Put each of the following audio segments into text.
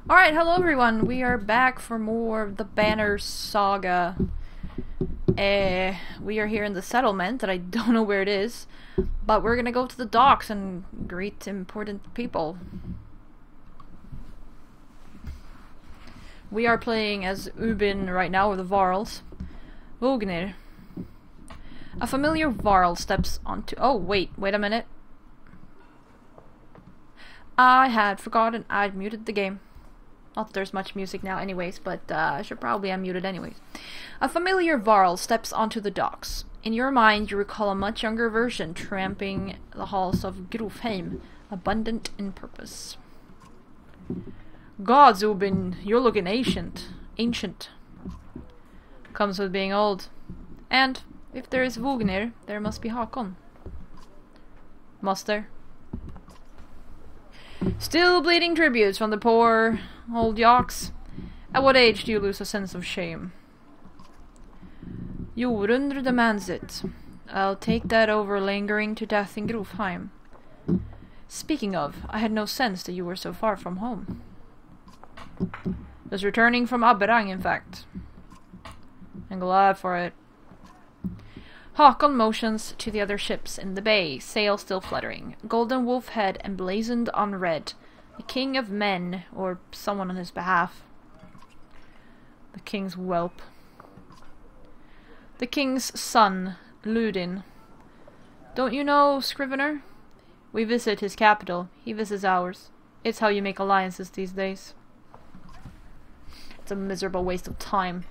Alright, hello everyone. We are back for more of the Banner Saga. We are here in the settlement that I don't know where it is, but we're gonna go to the docks and greet important people. We are playing as Ubin right now, or the Varls. Vognir. A familiar Varl steps onto— oh, wait a minute. I had forgotten I'd muted the game. Not that there's much music now anyways, but I should probably unmute it anyways. A familiar varl steps onto the docks. In your mind, you recall a much younger version tramping the halls of Grofheim, abundant in purpose. God, Zubin, you're looking ancient. Ancient. Comes with being old. And, if there is Vognir, there must be Hakon. Must there? Still bleeding tributes from the poor old yaks. At what age do you lose a sense of shame? Jorundr demands it. I'll take that over lingering to death in Grofheim. Speaking of, I had no sense that you were so far from home. Just returning from Aberang, in fact. I'm glad for it. Hakon motions to the other ships in the bay, sail still fluttering, golden wolf head emblazoned on red. The king of men, or someone on his behalf. The king's whelp. The king's son, Ludin. Don't you know, Scrivener? We visit his capital, he visits ours. It's how you make alliances these days. It's a miserable waste of time.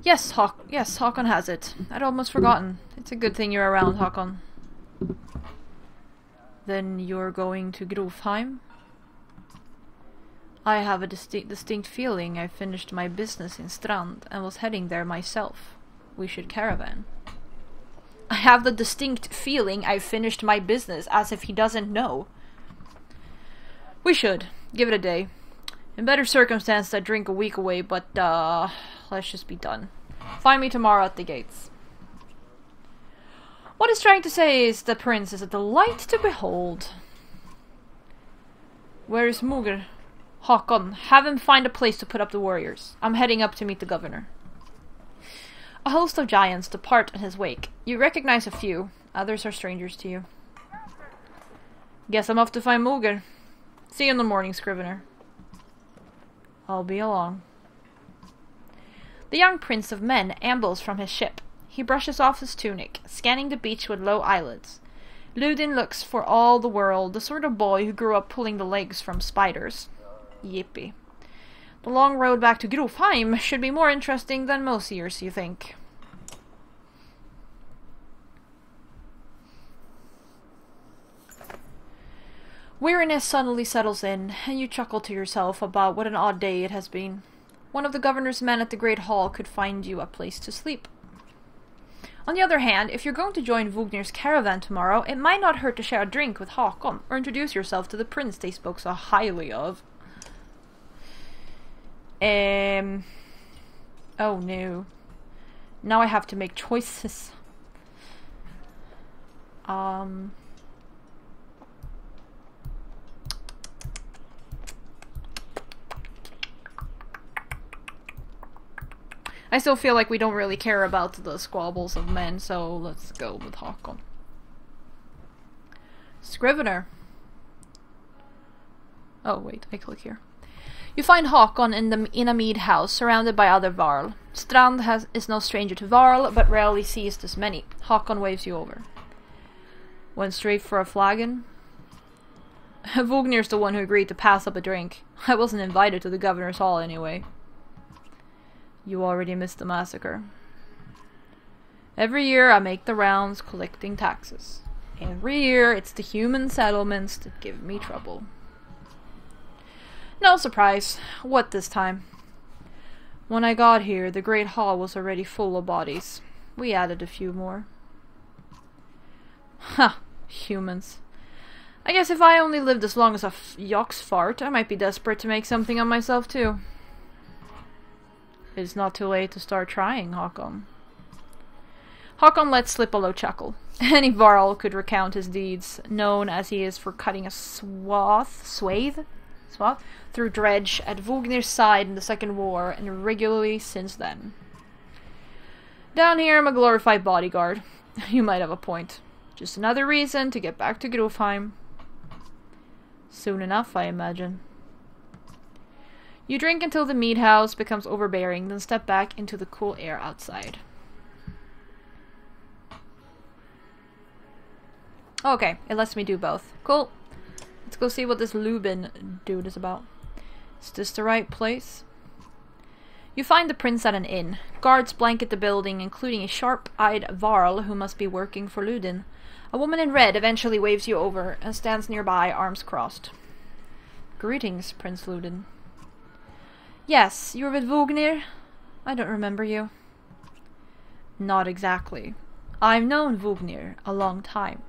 Yes, Hakon has it. I'd almost forgotten. It's a good thing you're around, Hakon. Then you're going to Grofheim? I have a distinct feeling I finished my business in Strand and was heading there myself. We should caravan. I have the distinct feeling I finished my business, as if he doesn't know. We should. Give it a day. In better circumstances, I'd drink a week away, but, let's just be done. Find me tomorrow at the gates. What he's trying to say is the prince is a delight to behold. Where is Mugr? Hakon, have him find a place to put up the warriors. I'm heading up to meet the governor. A host of giants depart in his wake. You recognize a few, others are strangers to you. Guess I'm off to find Mugr. See you in the morning, Scrivener. I'll be along. The young prince of men ambles from his ship. He brushes off his tunic, scanning the beach with low eyelids. Ludin looks for all the world the sort of boy who grew up pulling the legs from spiders. Yippee. The long road back to Grofheim should be more interesting than most years, you think. Weariness suddenly settles in, and you chuckle to yourself about what an odd day it has been. One of the governor's men at the Great Hall could find you a place to sleep. On the other hand, if you're going to join Vognir's caravan tomorrow, it might not hurt to share a drink with Hakon, or introduce yourself to the prince they spoke so highly of. Oh no. Now I have to make choices. I still feel like we don't really care about the squabbles of men, so let's go with Hakon. Scrivener. Oh wait, I click here. You find Hakon in a mead house, surrounded by other varl. Strand is no stranger to varl, but rarely sees this many. Hakon waves you over. Went straight for a flagon? Vognir's the one who agreed to pass up a drink. I wasn't invited to the governor's hall anyway. You already missed the massacre. Every year I make the rounds collecting taxes. Every year it's the human settlements that give me trouble. No surprise. What this time? When I got here, the Great Hall was already full of bodies. We added a few more. Ha! Humans. I guess if I only lived as long as a yak's fart, I might be desperate to make something of myself too. It's not too late to start trying, Hakon. Hakon let slip a low chuckle. Any varl could recount his deeds, known as he is for cutting a swathe Swap through Dredge at Vugnir's side in the Second War, and regularly since then. Down here, I'm a glorified bodyguard. You might have a point. Just another reason to get back to Grofheim. Soon enough, I imagine. You drink until the mead house becomes overbearing, then step back into the cool air outside. Okay, it lets me do both. Cool. Let's go see what this Lubin dude is about. Is this the right place? You find the prince at an inn. Guards blanket the building, including a sharp-eyed varl who must be working for Ludin. A woman in red eventually waves you over and stands nearby, arms crossed. Greetings, Prince Ludin. Yes, you're with Vugnir? I don't remember you. Not exactly. I've known Vugnir a long time.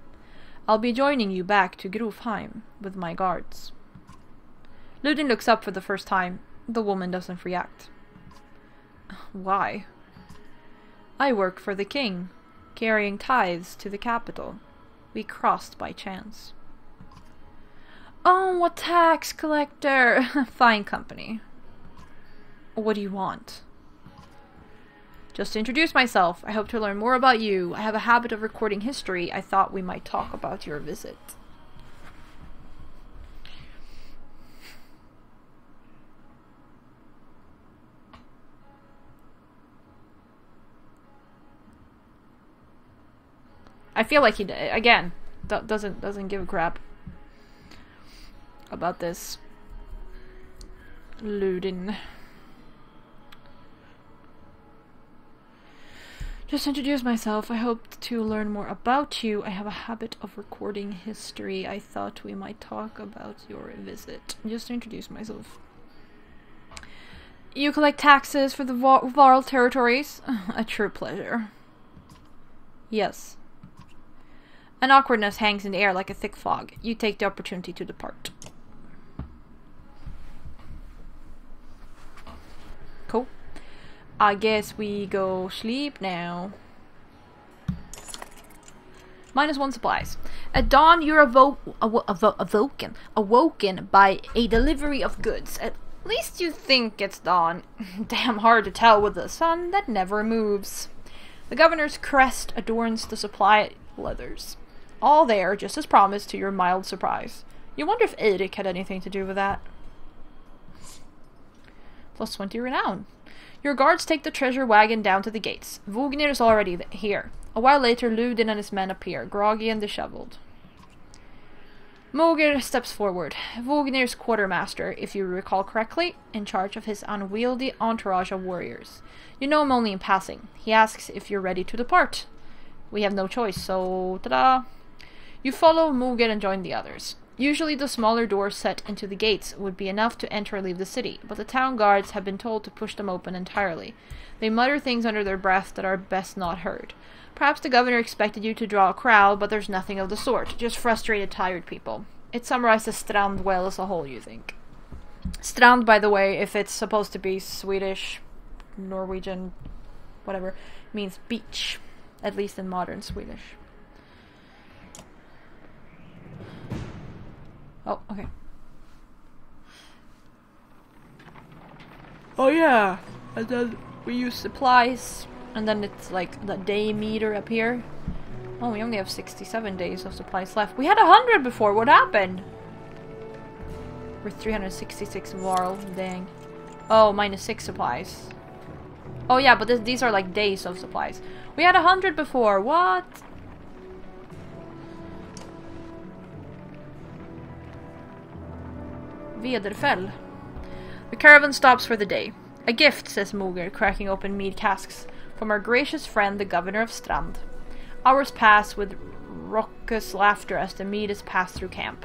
I'll be joining you back to Grofheim with my guards. Ludin looks up for the first time. The woman doesn't react. Why? I work for the king, carrying tithes to the capital. We crossed by chance. Oh, a tax collector! Fine company. What do you want? Just to introduce myself, I hope to learn more about you. I have a habit of recording history. I thought we might talk about your visit. I feel like he again doesn't give a crap about this Ludin. Just introduce myself. I hope to learn more about you. I have a habit of recording history. I thought we might talk about your visit. Just to introduce myself. You collect taxes for the varl territories? A true pleasure. Yes. An awkwardness hangs in the air like a thick fog. You take the opportunity to depart. Cool. I guess we go sleep now. -1 supplies. At dawn, you're awoken by a delivery of goods. At least you think it's dawn. Damn hard to tell with the sun that never moves. The governor's crest adorns the supply leathers. All there, just as promised, to your mild surprise. You wonder if Eirik had anything to do with that. +20 renown. Your guards take the treasure wagon down to the gates. Vugnir is already here. A while later, Ludin and his men appear, groggy and disheveled. Mogr steps forward. Vugnir's quartermaster, if you recall correctly, in charge of his unwieldy entourage of warriors. You know him only in passing. He asks if you're ready to depart. We have no choice, so ta-da! You follow Mogr and join the others. Usually the smaller doors set into the gates would be enough to enter or leave the city, but the town guards have been told to push them open entirely. They mutter things under their breath that are best not heard. Perhaps the governor expected you to draw a crowd, but there's nothing of the sort. Just frustrated, tired people. It summarizes Strand well as a whole, you think. Strand, by the way, if it's supposed to be Swedish, Norwegian, whatever, means beach. At least in modern Swedish. Oh, okay. Oh yeah, and then we use supplies, and then it's like the day meter up here. Oh, we only have 67 days of supplies left. We had 100 before, what happened? We're 366 varl, dang. Oh, -6 supplies. Oh yeah, but these are like days of supplies. We had 100 before, what? Vederfell. The caravan stops for the day. A gift, says Mogr, cracking open mead casks, from our gracious friend the governor of Strand. Hours pass with raucous laughter as the mead is passed through camp.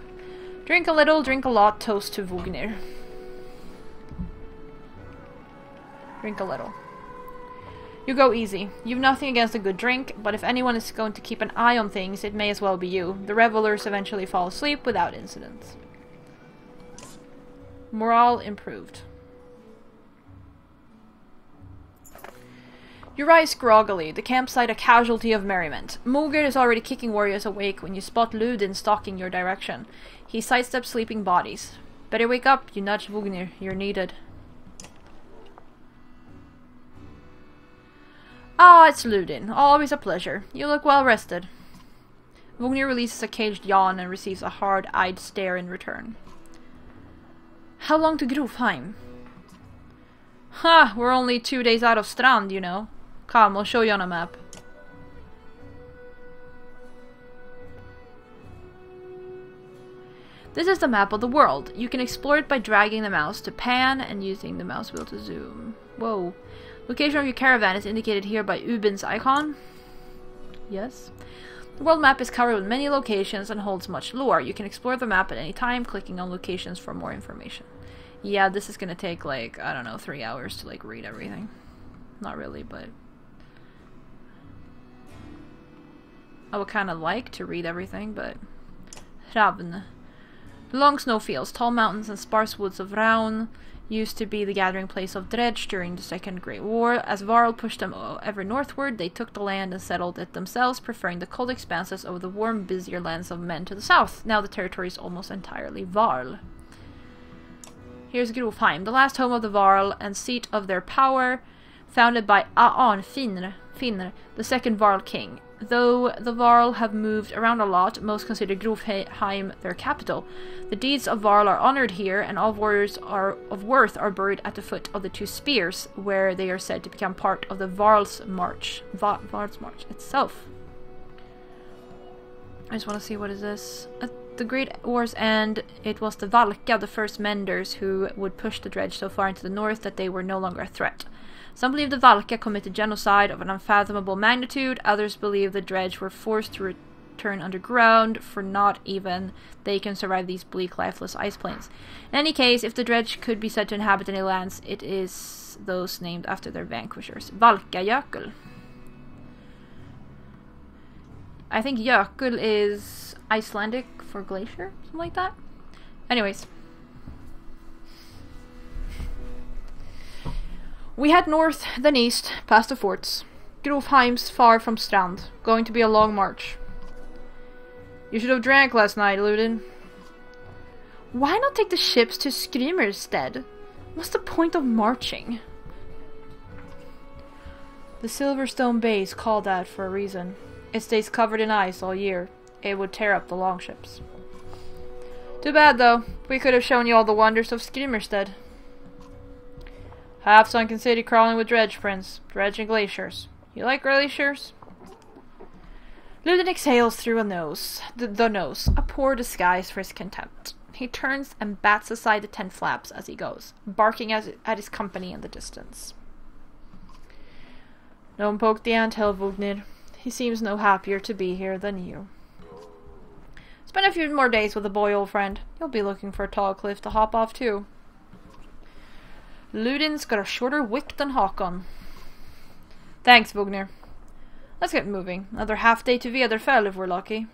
Drink a little, drink a lot, toast to Vugnir. Drink a little. You go easy. You've nothing against a good drink, but if anyone is going to keep an eye on things, it may as well be you. The revelers eventually fall asleep without incident. Morale improved. You rise groggily, the campsite a casualty of merriment. Mogr is already kicking warriors awake when you spot Ludin stalking your direction. He sidesteps sleeping bodies. Better wake up, you nudged Vugnir. You're needed. Ah, it's Ludin. Always a pleasure. You look well rested. Vugnir releases a caged yawn and receives a hard-eyed stare in return. How long to Grofheim? Ha! We're only 2 days out of Strand, you know. Come, I'll show you on a map. This is the map of the world. You can explore it by dragging the mouse to pan and using the mouse wheel to zoom. Whoa. Location of your caravan is indicated here by Ubin's icon. Yes. The world map is covered with many locations and holds much lore. You can explore the map at any time, clicking on locations for more information. Yeah, this is gonna take like, I don't know, 3 hours to like read everything. Not really, but I would kind of like to read everything, but Ravn. The long snowfields, tall mountains, and sparse woods of Raun used to be the gathering place of Dredge during the Second Great War. As varl pushed them ever northward, they took the land and settled it themselves, preferring the cold expanses over the warm, busier lands of men to the south. Now the territory is almost entirely varl. Here's Grofheim, the last home of the varl and seat of their power, founded by Aon Finr, the second varl king. Though the varl have moved around a lot, most consider Grofheim their capital. The deeds of varl are honored here, and all warriors of worth are buried at the foot of the two spears, where they are said to become part of the Varl's March. Varl's March itself. I just want to see, what is this? At the Great War's end, it was the Valka, the first menders, who would push the dredge so far into the north that they were no longer a threat. Some believe the Valka committed genocide of an unfathomable magnitude. Others believe the dredge were forced to return underground, for not even they can survive these bleak, lifeless ice plains. In any case, if the dredge could be said to inhabit any lands, it is those named after their vanquishers. Valkajökull. I think Jökull is Icelandic for glacier, something like that. Anyways. We head north, then east, past the forts. Grofheim's far from Strand. Going to be a long march. You should have drank last night, Ludin. Why not take the ships to Skrymerstead? What's the point of marching? The Silverstone Bay is called that for a reason. It stays covered in ice all year. It would tear up the longships. Too bad, though. We could have shown you all the wonders of Skrymerstead. Half sunken city crawling with dredge, Prince. Dredge and glaciers. You like glaciers? Ludin exhales through a nose. The nose. A poor disguise for his contempt. He turns and bats aside the tent flaps as he goes, barking at his company in the distance. Don't poke the anthill, Vugnir. He seems no happier to be here than you. Spend a few more days with the boy, old friend. You'll be looking for a tall cliff to hop off, too. Ludin's got a shorter wick than Håkon. Thanks, Vugnir. Let's get moving. Another half day to Vederfell if we're lucky.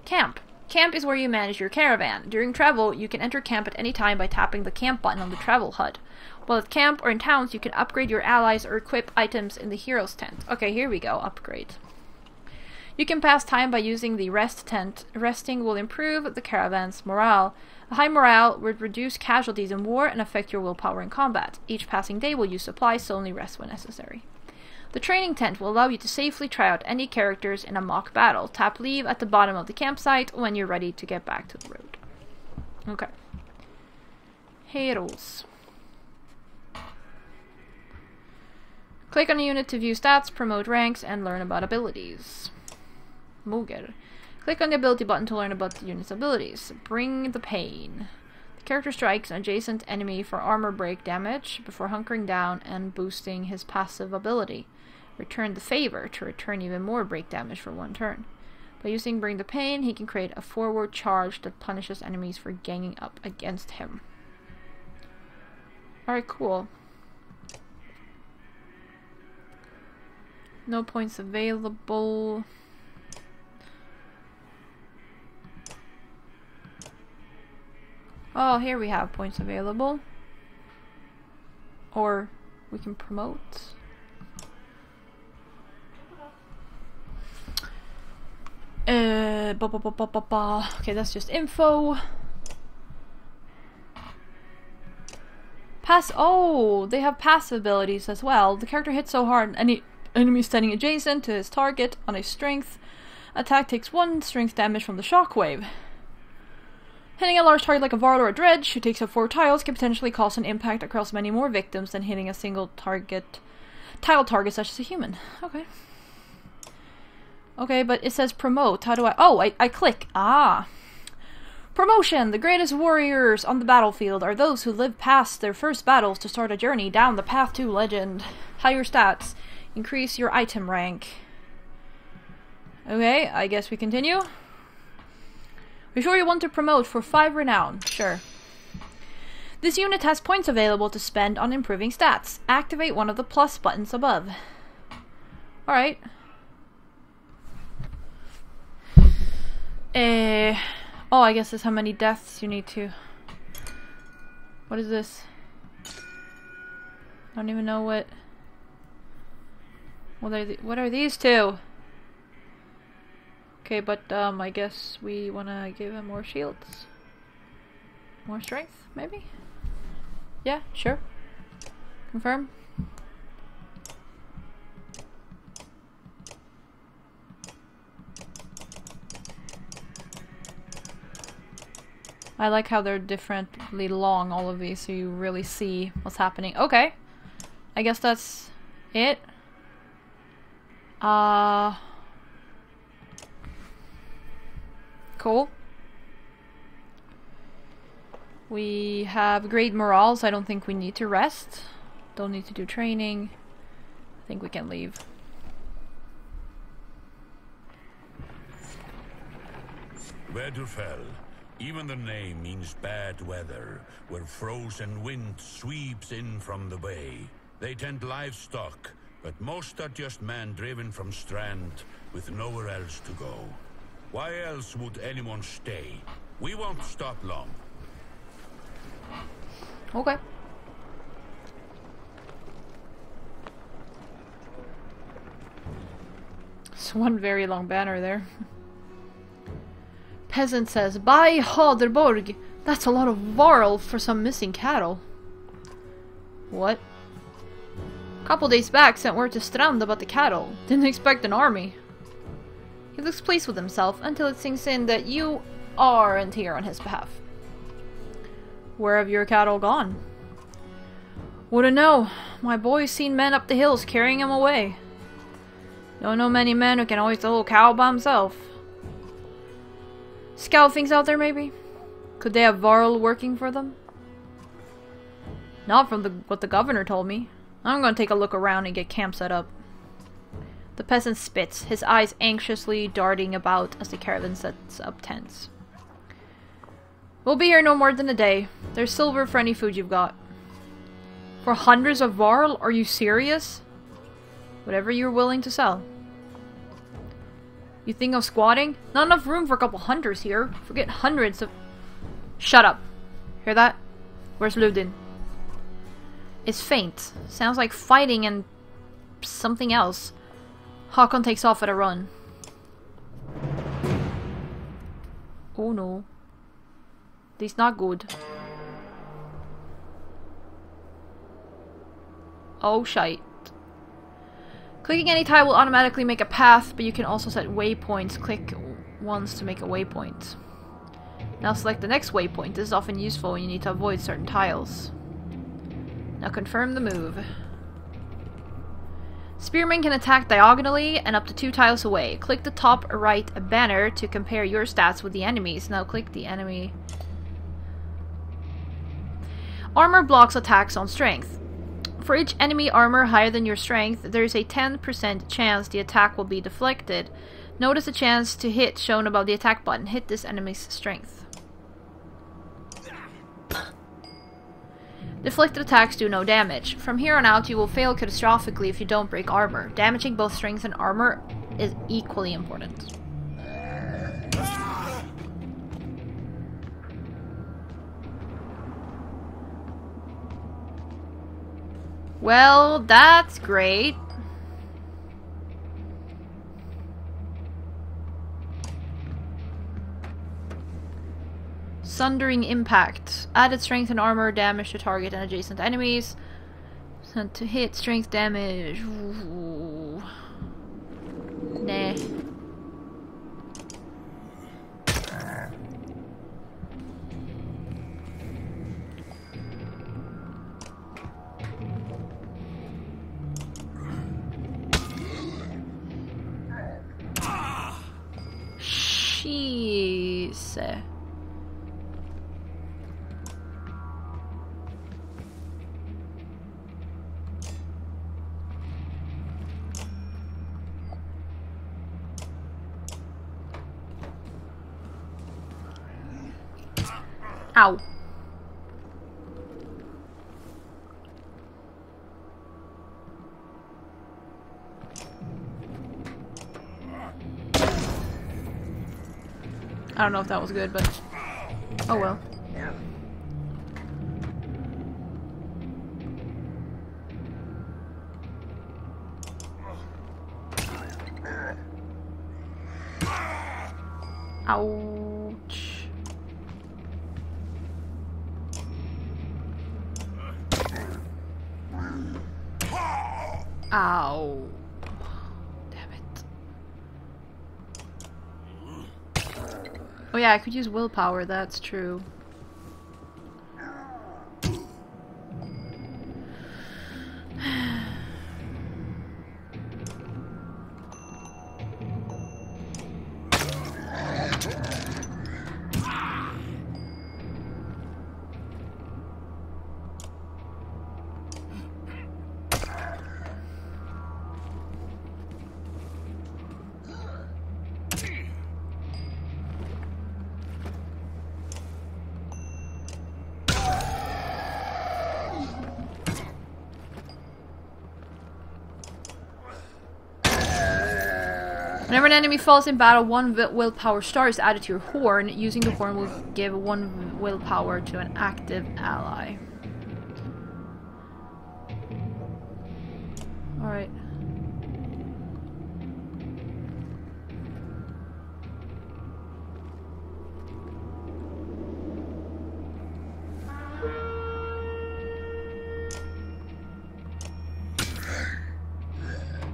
Camp. Camp is where you manage your caravan. During travel, you can enter camp at any time by tapping the camp button on the travel HUD. While at camp or in towns, you can upgrade your allies or equip items in the hero's tent. Okay, here we go. Upgrade. You can pass time by using the rest tent. Resting will improve the caravan's morale. A high morale would reduce casualties in war and affect your willpower in combat. Each passing day will use supplies, so only rest when necessary. The training tent will allow you to safely try out any characters in a mock battle. Tap leave at the bottom of the campsite when you're ready to get back to the road. Okay. Heroes. Click on a unit to view stats, promote ranks, and learn about abilities. Moger. Click on the ability button to learn about the unit's abilities. Bring the pain. The character strikes an adjacent enemy for armor break damage before hunkering down and boosting his passive ability. Return the favor to return even more break damage for one turn. By using Bring the Pain, he can create a forward charge that punishes enemies for ganging up against him. Alright, cool. No points available. Oh, here we have points available. Or we can promote. Okay, that's just info. Oh, they have passive abilities as well. The character hits so hard, any enemy standing adjacent to his target on a strength attack takes 1 strength damage from the shockwave. Hitting a large target like a varl or a dredge who takes up 4 tiles can potentially cause an impact across many more victims than hitting a single tile target such as a human. Okay. Okay, but it says promote. How do I... Oh, I click. Ah. Promotion! The greatest warriors on the battlefield are those who live past their first battles to start a journey down the path to legend. Higher stats. Increase your item rank. Okay, I guess we continue. Be sure you want to promote for 5 renown. Sure. This unit has points available to spend on improving stats. Activate one of the plus buttons above. Alright. Oh, I guess that's how many deaths you need to... What is this? I don't even know what... What are these two? Okay, but I guess we wanna give him more shields. More strength, maybe? Yeah, sure. Confirm. I like how they're differently long, all of these, so you really see what's happening. Okay. I guess that's it. Cool. We have great morale, so I don't think we need to rest. Don't need to do training. I think we can leave. Wardfire. Even the name means bad weather, where frozen wind sweeps in from the bay. They tend livestock, but most are just men driven from Strand with nowhere else to go. Why else would anyone stay? We won't stop long. Okay. It's one very long banner there. Peasant says, "By Haderborg, that's a lot of varl for some missing cattle." What? Couple days back, sent word to Strand about the cattle. Didn't expect an army. He looks pleased with himself until it sinks in that you aren't here on his behalf. Where have your cattle gone? Wouldn't know. My boy's seen men up the hills carrying him away. Don't know many men who can hoist a little cow by himself. Scout things out there, maybe? Could they have varl working for them? Not from what the governor told me. I'm gonna take a look around and get camp set up. The peasant spits, his eyes anxiously darting about as the caravan sets up tents. We'll be here no more than a day. There's silver for any food you've got. For hundreds of varl? Are you serious? Whatever you're willing to sell. You think of squatting? Not enough room for a couple hunters here. Forget hundreds of... Shut up. Hear that? Where's Ludin? It's faint. Sounds like fighting and... something else. Hakon takes off at a run. Oh no. This is not good. Oh shite. Clicking any tile will automatically make a path, but you can also set waypoints. Click once to make a waypoint. Now select the next waypoint. This is often useful when you need to avoid certain tiles. Now confirm the move. Spearmen can attack diagonally and up to 2 tiles away. Click the top right banner to compare your stats with the enemy's. Now click the enemy. Armor blocks attacks on strength. For each enemy armor higher than your strength, there is a 10% chance the attack will be deflected. Notice the chance to hit shown above the attack button. Hit this enemy's strength. Deflected attacks do no damage. From here on out, you will fail catastrophically if you don't break armor. Damaging both strength and armor is equally important. Well, that's great. Sundering Impact. Added strength and armor damage to target and adjacent enemies. Sent to hit, strength damage. Ooh. Nah. Jeez. Ow. I don't know if that was good, but oh well. Ouch. Ow. Damn it. Oh yeah, I could use willpower, that's true. Whenever an enemy falls in battle, one willpower star is added to your horn. Using the horn will give one willpower to an active ally. Alright.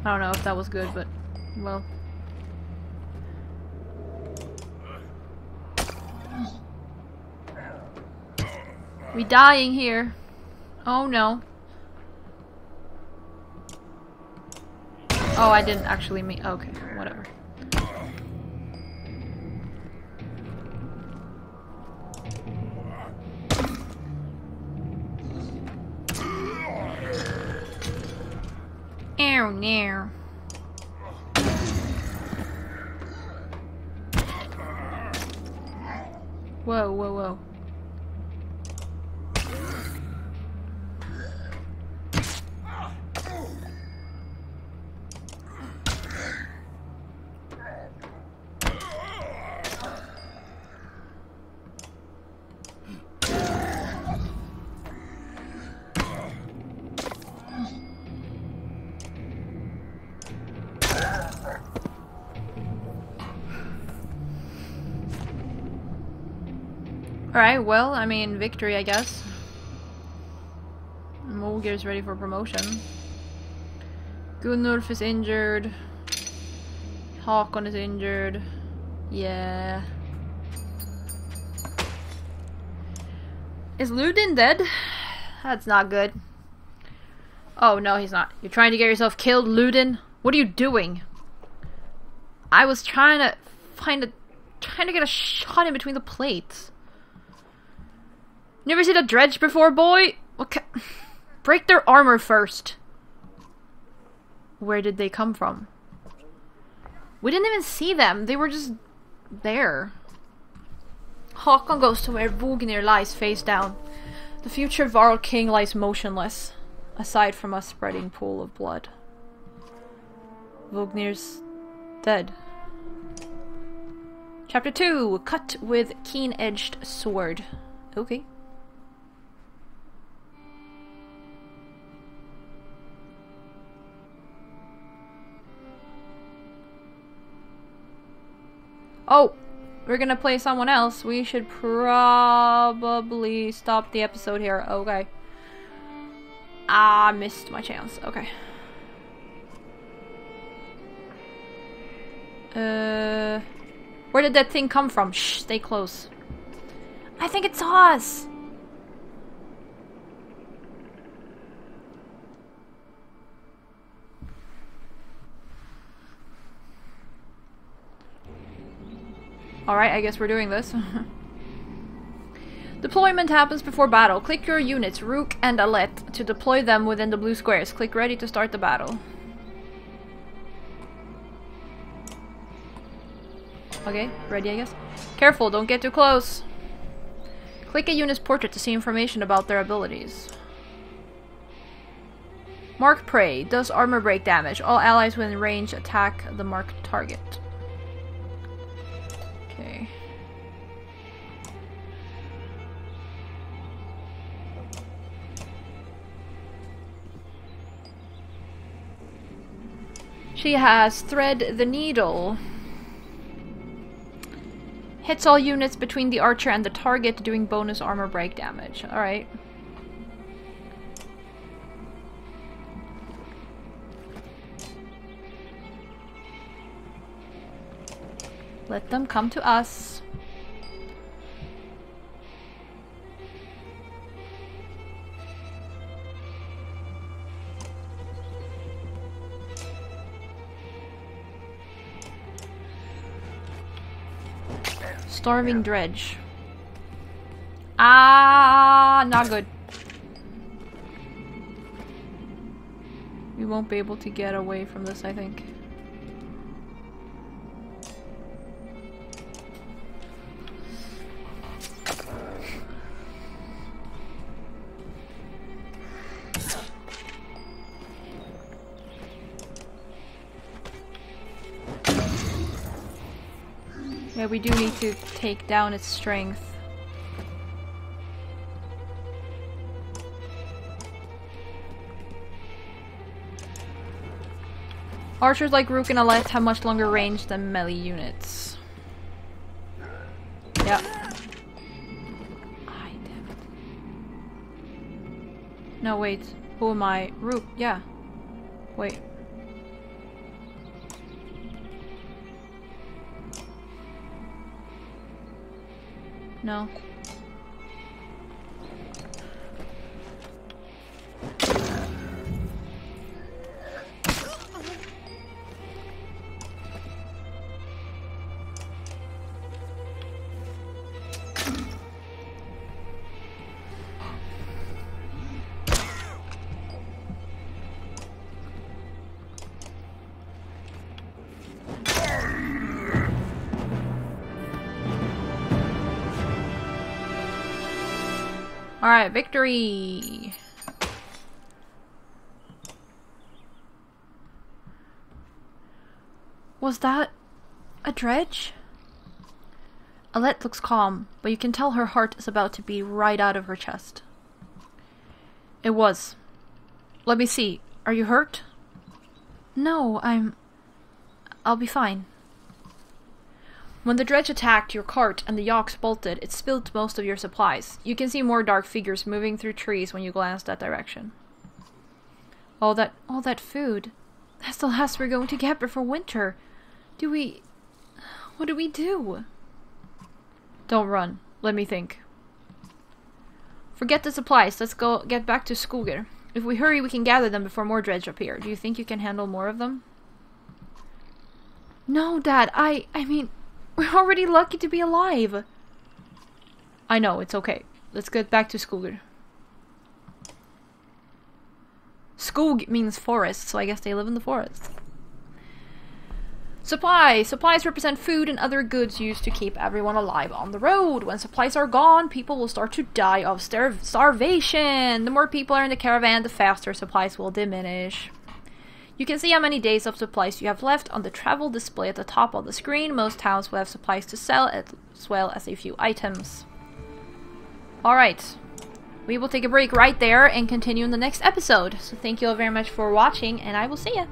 I don't know if that was good, but well. We dying here. Oh no. Oh, I didn't actually mean. Okay, whatever. Ow, no. Whoa, whoa, whoa. Alright, well, I mean, victory, I guess. Mogir's ready for promotion. Gunnulf is injured. Hakon is injured. Yeah. Is Ludin dead? That's not good. Oh, no, he's not. You're trying to get yourself killed, Ludin? What are you doing? I was trying to get a shot in between the plates. Never seen a dredge before, boy? What break their armor first. Where did they come from? We didn't even see them. They were just there. Hakon goes to where Vognir lies face down. The future Varl king lies motionless, aside from a spreading pool of blood. Vognir's dead. Chapter 2. Cut with keen-edged sword. Okay. Oh, we're gonna play someone else. We should probably stop the episode here. Okay. Ah, missed my chance. Okay. Where did that thing come from? Shh, stay close. I think it's us! Alright, I guess we're doing this. Deployment happens before battle. Click your units, Rook and Alet, to deploy them within the blue squares. Click ready to start the battle. Okay, ready I guess. Careful, don't get too close. Click a unit's portrait to see information about their abilities. Mark Prey. Does armor break damage. All allies within range attack the marked target. Okay. She has Thread the Needle. Hits all units between the archer and the target, doing bonus armor break damage. Alright. Let them come to us. Starving Dredge. Ah, not good. We won't be able to get away from this, I think. Yeah, we do need to take down its strength. Archers like Rook and Alet have much longer range than melee units. Yeah. Ay, damn it. No, wait. Who am I? Rook, yeah. Wait. No. Alright, victory! Was that a dredge? Alet looks calm, but you can tell her heart is about to beat right out of her chest. It was. Let me see. Are you hurt? No, I'll be fine. When the dredge attacked your cart and the yaks bolted, it spilled most of your supplies. You can see more dark figures moving through trees when you glance that direction. All that food. That's the last we're going to get before winter. What do we do? Don't run. Let me think. Forget the supplies. Let's go get back to Skoger. If we hurry, we can gather them before more dredge appear. Do you think you can handle more of them? No, Dad. I mean... We're already lucky to be alive. I know, it's okay. Let's get back to Skoger. Skog means forest, so I guess they live in the forest. Supplies. Supplies represent food and other goods used to keep everyone alive on the road. When supplies are gone, people will start to die of starvation. The more people are in the caravan, the faster supplies will diminish. You can see how many days of supplies you have left on the travel display at the top of the screen. Most towns will have supplies to sell as well as a few items. Alright. We will take a break right there and continue in the next episode. So thank you all very much for watching, and I will see ya.